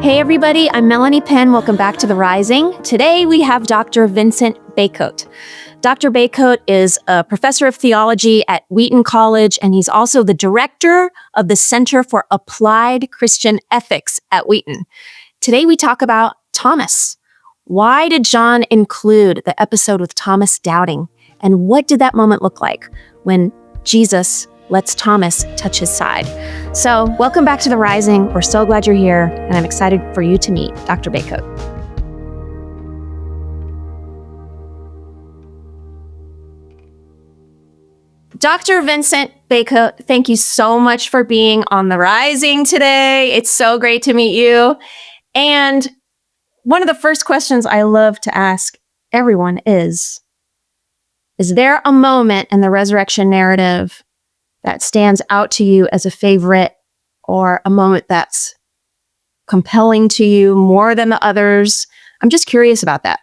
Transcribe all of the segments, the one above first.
Hey everybody, I'm Melanie Penn. Welcome back to The Rising. Today we have Dr. Vincent Bacote. Dr. Bacote is a professor of theology at Wheaton College, and he's also the director of the Center for Applied Christian Ethics at Wheaton. Today we talk about Thomas. Why did John include the episode with Thomas doubting? And what did that moment look like when Jesus lets Thomas touch his side? So welcome back to The Rising. We're so glad you're here, and I'm excited for you to meet Dr. Bacote. Dr. Vincent Bacote, thank you so much for being on The Rising today. It's so great to meet you. And one of the first questions I love to ask everyone is there a moment in the resurrection narrative that stands out to you as a favorite, or a moment that's compelling to you more than the others? I'm just curious about that.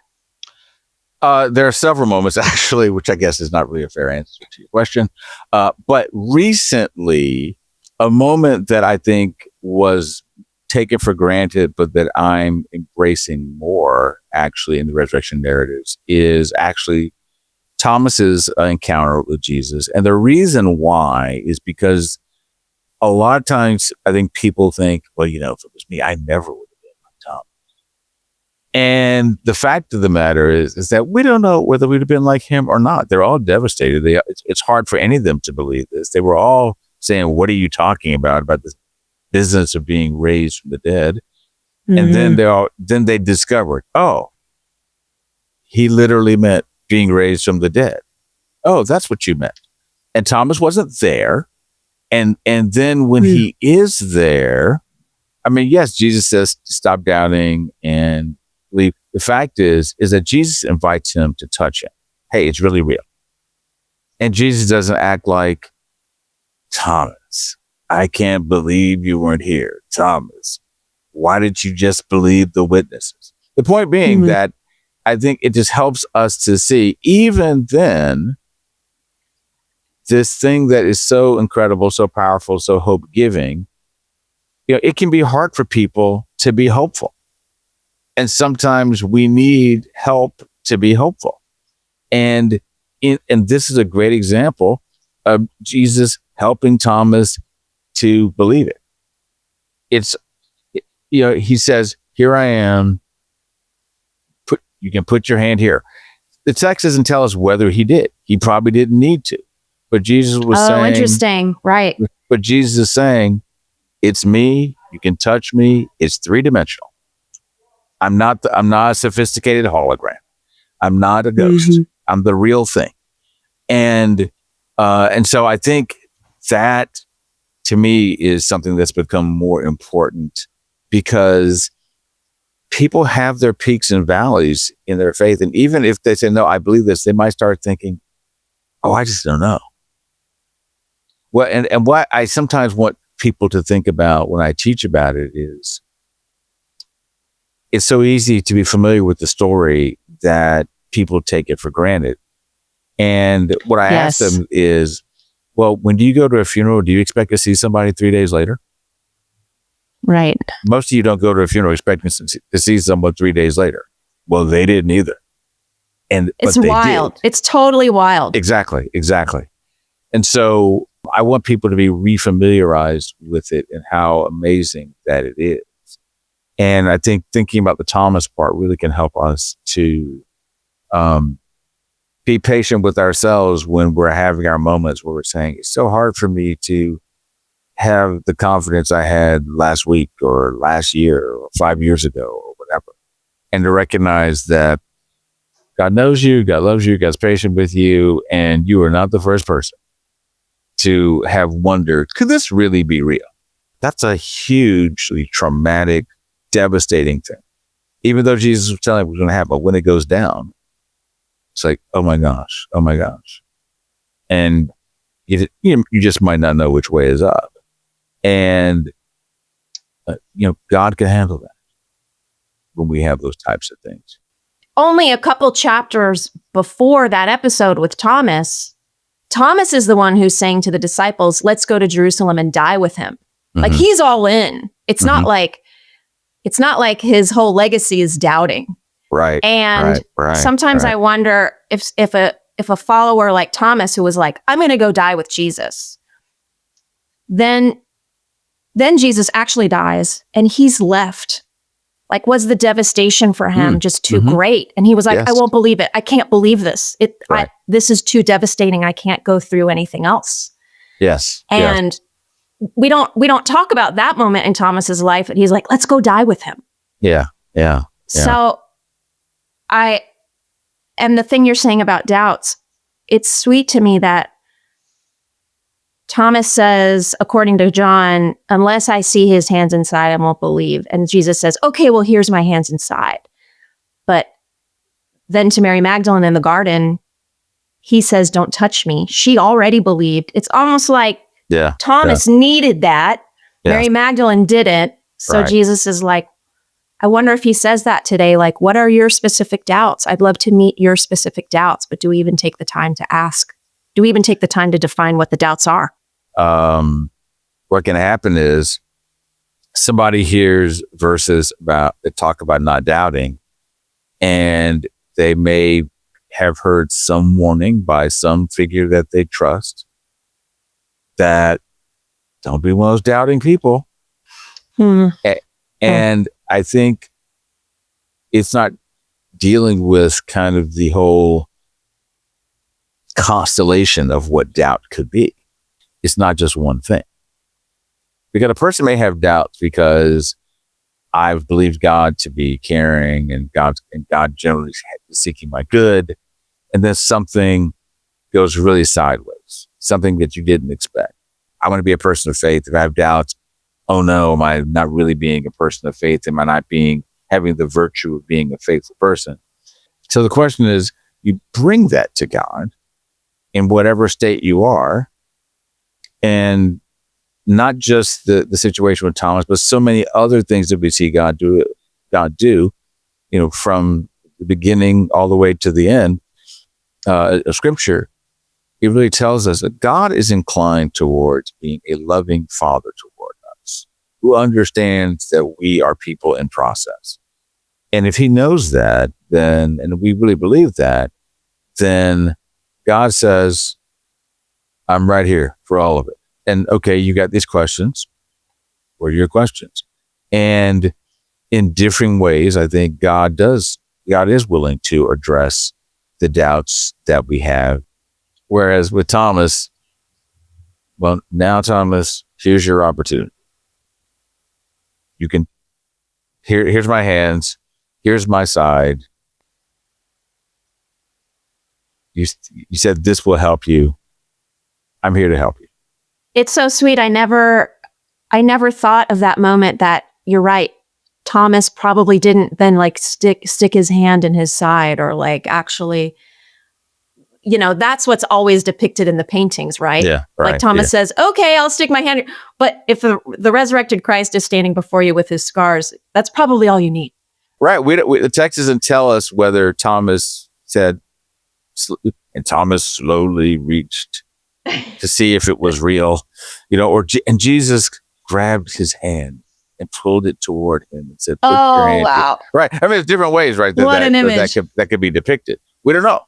There are several moments, actually, which I guess is not really a fair answer to your question. But recently, a moment that I think was taken for granted, but that I'm embracing more, actually, in the resurrection narratives, is actually Thomas's encounter with Jesus. And the reason why is because a lot of times I think people think, well, if it was me, I never would have been like Thomas. And the fact of the matter is that we don't know whether we'd have been like him or not. They're all devastated. It's hard for any of them to believe this. They were all saying, what are you talking about this business of being raised from the dead? Mm-hmm. And then they discovered, oh, he literally meant being raised from the dead. Oh, that's what you meant. And Thomas wasn't there. And then when he is there, yes, Jesus says, stop doubting and believe. The fact is that Jesus invites him to touch him. Hey, it's really real. And Jesus doesn't act like, Thomas, I can't believe you weren't here. Thomas, why did you just believe the witnesses? The point being that I think it just helps us to see, even then, this thing that is so incredible, so powerful, so hope-giving, it can be hard for people to be hopeful. And sometimes we need help to be hopeful. And this is a great example of Jesus helping Thomas to believe it. He says, here I am. You can put your hand here. The text doesn't tell us whether he did. He probably didn't need to. But Jesus was saying... Oh, interesting. Right. But Jesus is saying, it's me. You can touch me. It's three-dimensional. I'm not a sophisticated hologram. I'm not a ghost. Mm-hmm. I'm the real thing. And so I think that, to me, is something that's become more important, because people have their peaks and valleys in their faith. And even if they say, no, I believe this, they might start thinking, oh, I just don't know. Well, and what I sometimes want people to think about when I teach about it is, it's so easy to be familiar with the story that people take it for granted. And what I ask them is, well, when do you go to a funeral, do you expect to see somebody 3 days later? Right. Most of you don't go to a funeral expecting to see someone 3 days later. Well, they didn't either. It's wild. Did. It's totally wild. Exactly. And so I want people to be re-familiarized with it and how amazing that it is. And I think thinking about the Thomas part really can help us to be patient with ourselves when we're having our moments where we're saying, it's so hard for me to have the confidence I had last week or last year or 5 years ago or whatever. And to recognize that God knows you, God loves you, God's patient with you, and you are not the first person to have wondered, could this really be real? That's a hugely traumatic, devastating thing. Even though Jesus was telling us what's going to happen, but when it goes down, it's like, oh my gosh. And you just might not know which way is up. And, God can handle that when we have those types of things. Only a couple chapters before that episode with Thomas is the one who's saying to the disciples, let's go to Jerusalem and die with him. Mm-hmm. Like, he's all in. It's not like, It's not like his whole legacy is doubting. Right. And sometimes I wonder if a follower like Thomas, who was like, I'm going to go die with Jesus, then Jesus actually dies and he's left. Like, was the devastation for him just too great? And he was like, I won't believe it. I can't believe this. This is too devastating. I can't go through anything else. Yes. And we don't talk about that moment in Thomas's life. And he's like, let's go die with him. Yeah. So and the thing you're saying about doubts, it's sweet to me that Thomas says, according to John, unless I see his hands inside, I won't believe. And Jesus says, okay, well, here's my hands inside. But then to Mary Magdalene in the garden, he says, don't touch me. She already believed. It's almost like Thomas needed that. Yeah. Mary Magdalene didn't. So Jesus is like, I wonder if he says that today, like, what are your specific doubts? I'd love to meet your specific doubts, but do we even take the time to ask? Do we even take the time to define what the doubts are? What can happen is somebody hears verses that talk about not doubting, and they may have heard some warning by some figure that they trust that don't be one of those doubting people. And I think it's not dealing with kind of the whole constellation of what doubt could be. It's not just one thing. Because a person may have doubts because I've believed God to be caring and God generally is seeking my good. And then something goes really sideways, something that you didn't expect. I want to be a person of faith. If I have doubts, oh no, am I not really being a person of faith? Am I not having the virtue of being a faithful person? So the question is, you bring that to God in whatever state you are, and not just the situation with Thomas, but so many other things that we see God do, from the beginning all the way to the end of Scripture. It really tells us that God is inclined towards being a loving Father toward us, who understands that we are people in process. And if he knows that, then, and we really believe that, then God says, I'm right here for all of it. And okay, you got these questions. What are your questions? And in different ways, I think God is willing to address the doubts that we have. Whereas with Thomas, well, now Thomas, here's your opportunity. You can, here's my hands, here's my side. You said this will help you. I'm here to help you. It's so sweet. I never thought of that moment that you're right. Thomas probably didn't then like stick his hand in his side or like actually, that's what's always depicted in the paintings, right? Yeah. Right. Like Thomas says, okay, I'll stick my hand. But if the resurrected Christ is standing before you with his scars, that's probably all you need. Right. The text doesn't tell us whether Thomas said, and Thomas slowly reached to see if it was real, and Jesus grabbed his hand and pulled it toward him and said, put your hand wow. Here. Right. I mean, there's different ways, right? What an image. That could be depicted. We don't know.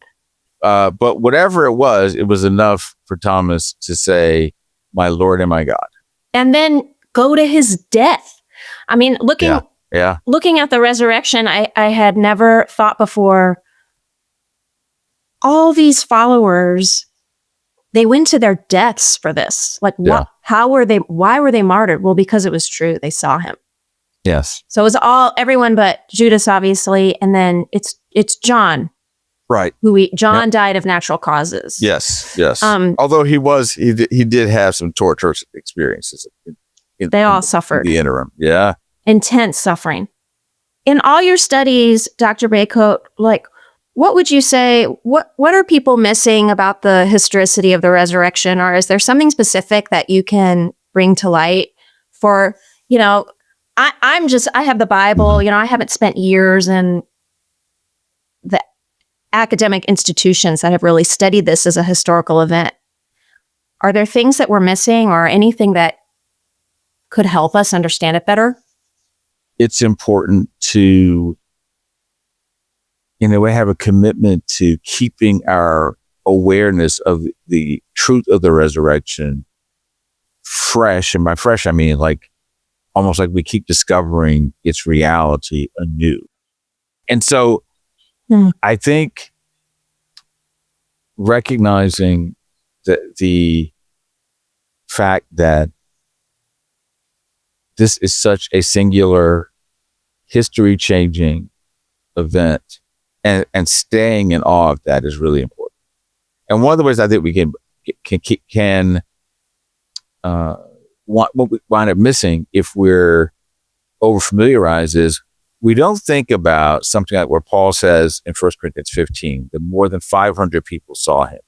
But whatever it was enough for Thomas to say, my Lord and my God. And then go to his death. I mean, looking at the resurrection, I had never thought before, all these followers, they went to their deaths for this. Like, why were they martyred? Well, because it was true. They saw him. Yes. So it was everyone but Judas, obviously. And then it's John. Right. John died of natural causes. Yes. Although he did have some torturous experiences. They all suffered. In the interim. Yeah. Intense suffering. In all your studies, Dr. Bacote, like, what would you say, what are people missing about the historicity of the resurrection? Or is there something specific that you can bring to light for, I have the Bible, I haven't spent years in the academic institutions that have really studied this as a historical event. Are there things that we're missing or anything that could help us understand it better? it's important to, in a way, have a commitment to keeping our awareness of the truth of the resurrection fresh. And by fresh, I mean like almost like we keep discovering its reality anew. And so I think recognizing the fact that this is such a singular, history-changing event, and staying in awe of that is really important. And one of the ways I think we can what we wind up missing if we're over-familiarized is we don't think about something like where Paul says in 1 Corinthians 15 that more than 500 people saw him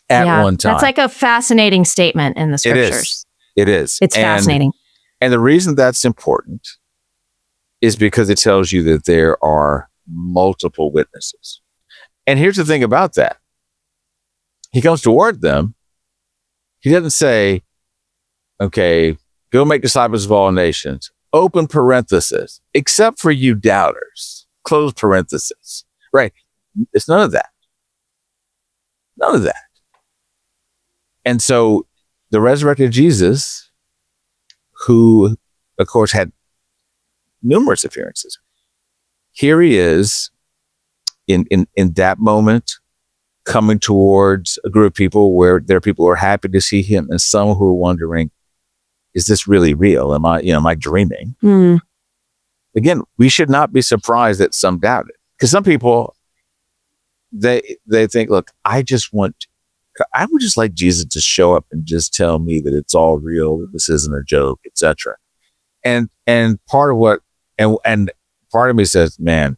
at one time. That's like a fascinating statement in the scriptures. It is. It's fascinating. And the reason that's important is because it tells you that there are multiple witnesses. And here's the thing about that. He comes toward them. He doesn't say, okay, go make disciples of all nations, open parenthesis, except for you doubters, close parenthesis, right? It's none of that. None of that. And so the resurrected Jesus, who, of course, had numerous appearances, here he is in that moment, coming towards a group of people where there are people who are happy to see him and some who are wondering, is this really real? Am I dreaming? Again, we should not be surprised that some doubt it. Because some people, they think, look, I would just like Jesus to show up and just tell me that it's all real, that this isn't a joke, etc. And part of me says, man,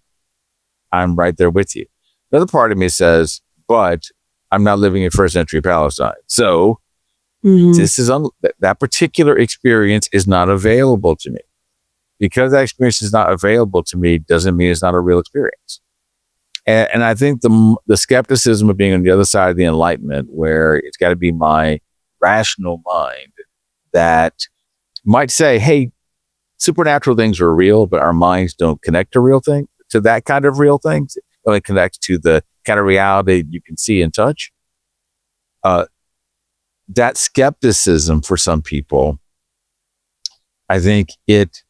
I'm right there with you. Another part of me says, but I'm not living in first century Palestine. So this is that particular experience is not available to me. Because that experience is not available to me doesn't mean it's not a real experience. And I think the skepticism of being on the other side of the Enlightenment, where it's got to be my rational mind that might say, hey, supernatural things are real, but our minds don't connect to that kind of real things. It only connects to the kind of reality you can see and touch. That skepticism for some people, I think it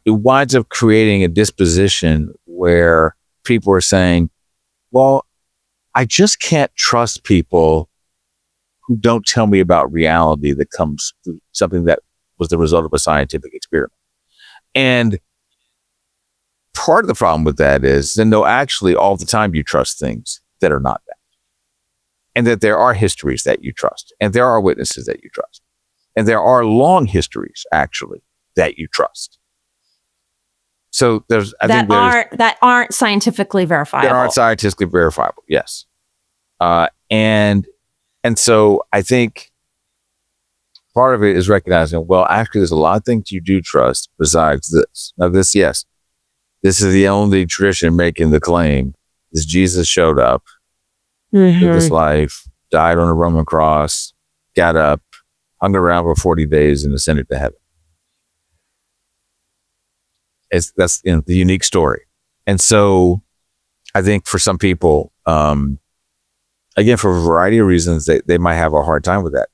winds up creating a disposition where people are saying, well, I just can't trust people who don't tell me about reality that comes through something that was the result of a scientific experiment. And part of the problem with that is, then no, actually all the time you trust things that are not that. And that there are histories that you trust. And there are witnesses that you trust. And there are long histories, actually, that you trust. So that aren't scientifically verifiable. That aren't scientifically verifiable, yes. And so I think part of it is recognizing, well, actually there's a lot of things you do trust besides this. Now this, yes, this is the only tradition making the claim is Jesus showed up, lived his life, died on a Roman cross, got up, hung around for 40 days and ascended to heaven. That's the unique story. And so I think for some people, again, for a variety of reasons, they might have a hard time with that.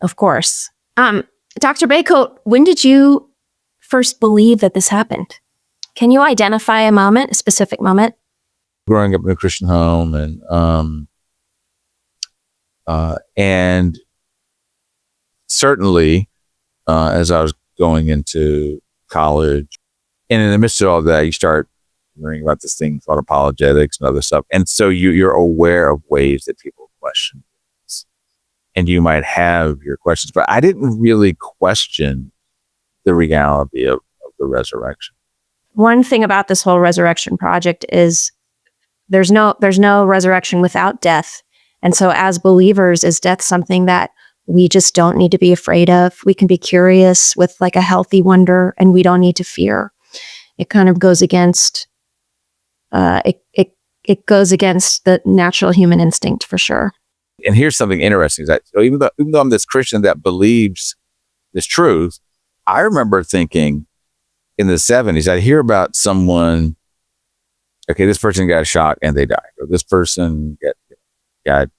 Of course. Dr. Bacote, when did you first believe that this happened? Can you identify a specific moment? Growing up in a Christian home and certainly as I was going into college, and in the midst of all that, you start learning about this thing called apologetics and other stuff. And so you're aware of ways that people question things. And you might have your questions, but I didn't really question the reality of the resurrection. One thing about this whole resurrection project is there's no resurrection without death. And so as believers, is death something that we just don't need to be afraid of? We can be curious with like a healthy wonder, and we don't need to fear. It kind of goes against it goes against the natural human instinct for sure. And here's something interesting: is that even though I'm this Christian that believes this truth, I remember thinking in the 70s, I'd hear about someone, okay, this person got shot and they died, or this person got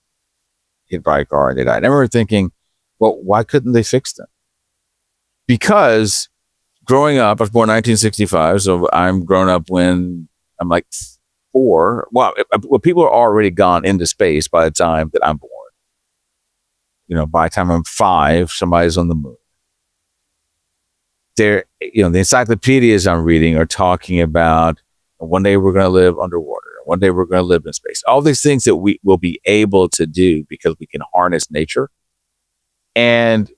hit by a car and they died. I remember thinking, well, why couldn't they fix them? Because growing up, I was born in 1965, so I'm grown up when I'm like 4. Well, people are already gone into space by the time that I'm born. By the time I'm 5, somebody's on the moon. The encyclopedias I'm reading are talking about one day we're going to live underwater. One day we're going to live in space. All these things that we will be able to do because we can harness nature. And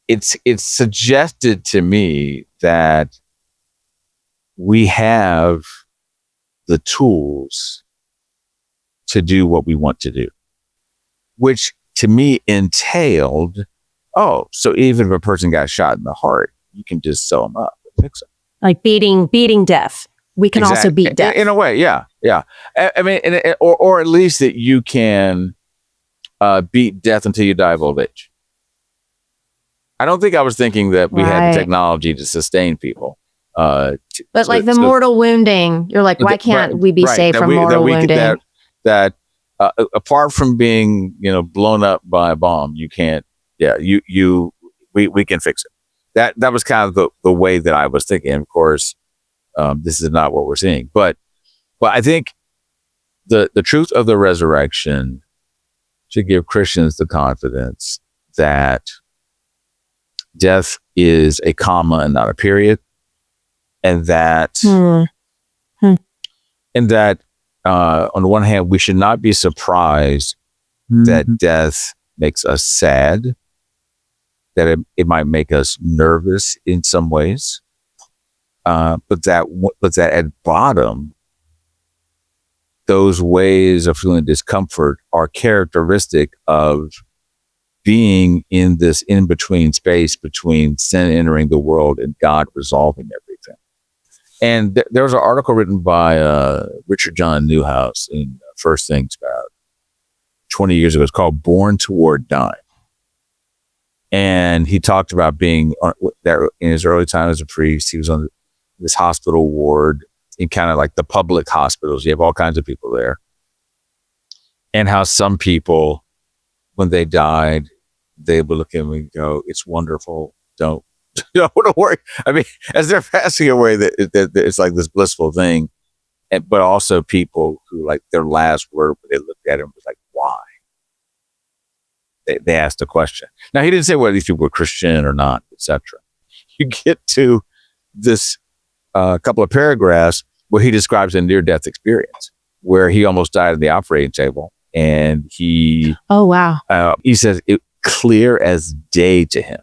it's suggested to me that we have the tools to do what we want to do, which to me entailed, so even if a person got shot in the heart, you can just sew them up and fix them. Like beating death. We can also beat death. In a way, yeah. I mean, or at least that you can beat death until you die of old age. I don't think I was thinking that we had the technology to sustain people. But the mortal wounding, you're like, why can't we be saved from mortal wounding? Apart from being, blown up by a bomb, you can't. Yeah, we can fix it. That was kind of the way that I was thinking. Of course, this is not what we're seeing, but I think the truth of the resurrection should give Christians the confidence that death is a comma and not a period, and that on the one hand, we should not be surprised that death makes us sad, that it might make us nervous in some ways, but that at bottom, those ways of feeling discomfort are characteristic of being in this in-between space between sin entering the world and God resolving everything. And there was an article written by Richard John Newhouse in First Things about 20 years ago. It's called Born Toward Dying. And he talked about being there in his early time as a priest. He was on this hospital ward in kind of like the public hospitals. You have all kinds of people there. And how some people, when they died, they would look at him and go, "It's wonderful. Don't worry." I mean, as they're passing away, that it's like this blissful thing. But also people who, like, their last word, they looked at him was like, "Why?" They asked a question. Now, he didn't say whether these people were Christian or not, etc. You get to this couple of paragraphs where he describes a near-death experience where he almost died on the operating table. And he... Oh, wow. He says it clear as day to him.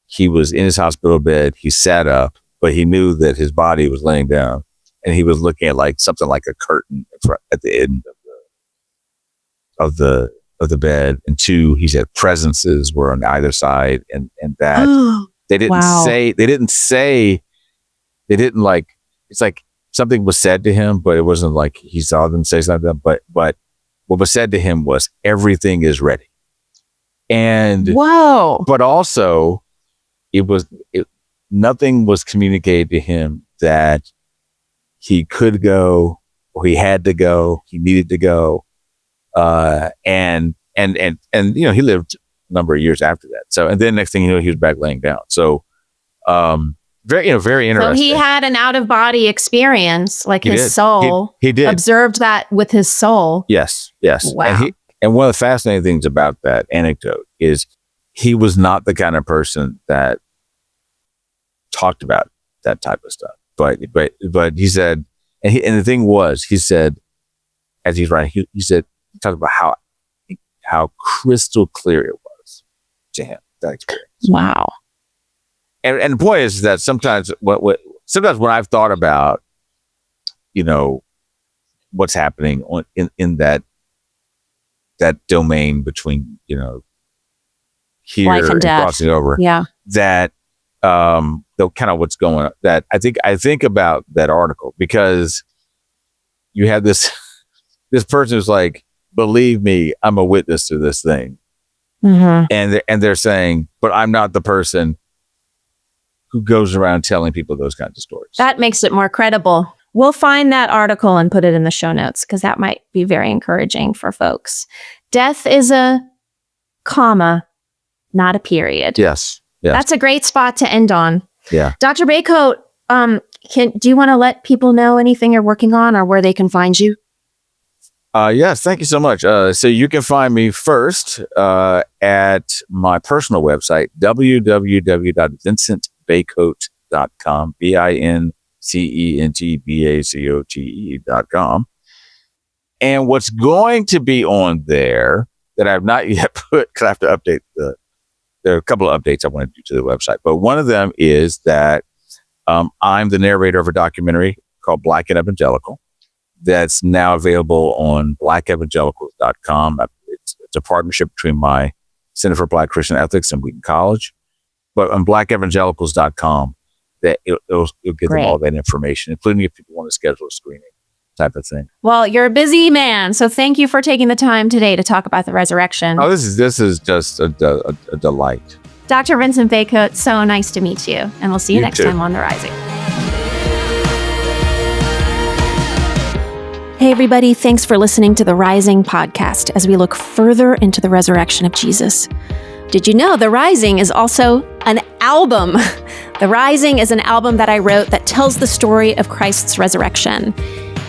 He was in his hospital bed. He sat up, but he knew that his body was laying down. And he was looking at like something like a curtain at the end of the bed. And 2, he said presences were on either side, and that they didn't like, it's like something was said to him, but it wasn't like he saw them say something. But what was said to him was everything is ready. And but also nothing was communicated to him that he could go or he had to go, he needed to go. And he lived a number of years after that. So, and then next thing you know, he was back laying down. So, very interesting. So he had an out of body experience, like his soul. He did observed that with his soul. Yes. Wow. And one of the fascinating things about that anecdote is he was not the kind of person that talked about that type of stuff. But he said, and the thing was, he said, as he's writing, he talked about how crystal clear it was to him, that experience. Wow. And the point is that sometimes when I've thought about, what's happening in that domain between, here life and death, crossing over, that kind of what's going on, that I think about that article, because you have this person who's like, believe me, I'm a witness to this thing. Mm-hmm. And they're saying, but I'm not the person who goes around telling people those kinds of stories. That makes it more credible. We'll find that article and put it in the show notes because that might be very encouraging for folks. Death is a comma, not a period. Yes. That's a great spot to end on. Yeah. Dr. Bacote, do you want to let people know anything you're working on or where they can find you? Yes, thank you so much. So you can find me first at my personal website, www.vincentbacote.com, VINCENTBACOTE.com. And what's going to be on there that I've not yet put, because I have to update there are a couple of updates I want to do to the website, but one of them is that I'm the narrator of a documentary called Black and Evangelical that's now available on blackevangelicals.com. It's a partnership between my Center for Black Christian Ethics and Wheaton College. But on blackevangelicals.com, that you'll get them all that information, including if people want to schedule a screening type of thing. Well, you're a busy man, so thank you for taking the time today to talk about the resurrection. Oh, this is just a delight. Dr. Vincent Bacote, so nice to meet you, and we'll see you next time on The Rising. Hey, everybody. Thanks for listening to The Rising podcast as we look further into the resurrection of Jesus. Did you know The Rising is also an album? The Rising is an album that I wrote that tells the story of Christ's resurrection.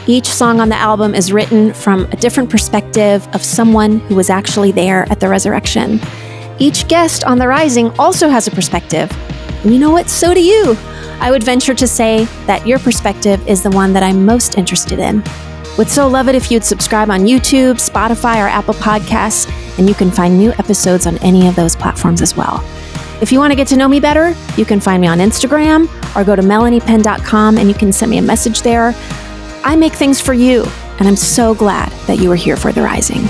Each song on the album is written from a different perspective of someone who was actually there at the resurrection. Each guest on The Rising also has a perspective. And you know what? So do you. I would venture to say that your perspective is the one that I'm most interested in. Would so love it if you'd subscribe on YouTube, Spotify, or Apple Podcasts, and you can find new episodes on any of those platforms as well. If you want to get to know me better, you can find me on Instagram or go to melaniepenn.com and you can send me a message there. I make things for you, and I'm so glad that you are here for The Rising.